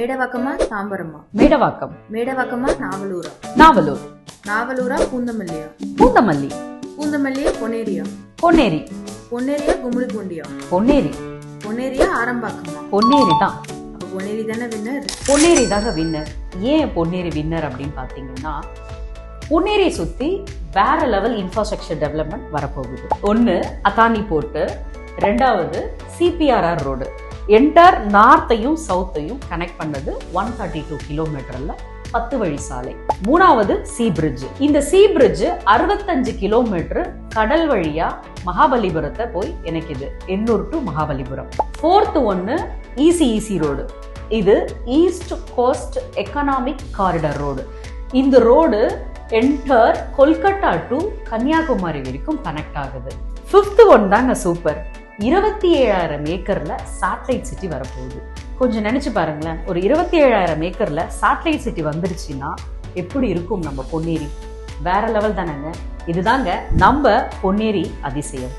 மேடவாக்கமா தாம்பரமா? மேடவாக்கம். மேடவாக்கமா நாவலூரா? நாவலூர். நாவலூரா பூந்தமல்லியா? பூந்தமல்லி. பூந்தமல்லியா பொன்னேரியா? பொன்னேரி. பொன்னேரியா கும்மிடிப்பூண்டியா? பொன்னேரி. பொன்னேரியா ஆரம்பாக்கமா? பொன்னேரி தான். அப்ப பொன்னேரி தானே வின்னர். பொன்னேரி தாங்க வின்னர். ஏன் பொன்னேரி வின்னர் அப்படின்னு பாத்தீங்கன்னா, பொன்னேரியை சுத்தி வேற லெவல் இன்ஃப்ராஸ்ட்ரக்சர் டெவலப்மெண்ட் வரப்போகுது. ஒன்னு அத்தானி போர்ட்டு, ரெண்டாவது சிபிஆர்ஆர் ரோடு. என்டர் நார்த்தையும் சவுத்தையும் கனெக்ட் பண்ணது 132 கிலோமீட்டர்ல 10 வழி சாலை. மூணாவது சி பிரிட்ஜ். இந்த சி பிரிட்ஜ் 65 கிலோமீட்டர் கடல் வழியா மகாபலிபுரத்தை போய் இணைக்குது, எண்ணூர் டு மகாபலிபுரம். ஃபோர்த் ஒன்னு இசிஇசி ரோடு. இது east coast economic corridor road. இந்த ரோடு என்டர் கொல்கட்டா டு கன்னியாகுமரி வரைக்கும் கனெக்ட் ஆகுது. ஃபிஃப்த் ஒன் தாங்க சூப்பர். 27,000 ஏக்கர்ல சேட்டலைட் சிட்டி வரப்போகுது. கொஞ்சம் நினைச்சு பாருங்களேன், ஒரு 27,000 ஏக்கர்ல சேட்டலைட் சிட்டி வந்துருச்சுன்னா எப்படி இருக்கும் நம்ம பொன்னேரி? வேற லெவல் தானேங்க. இதுதாங்க நம்ம பொன்னேரி அதிசயம்.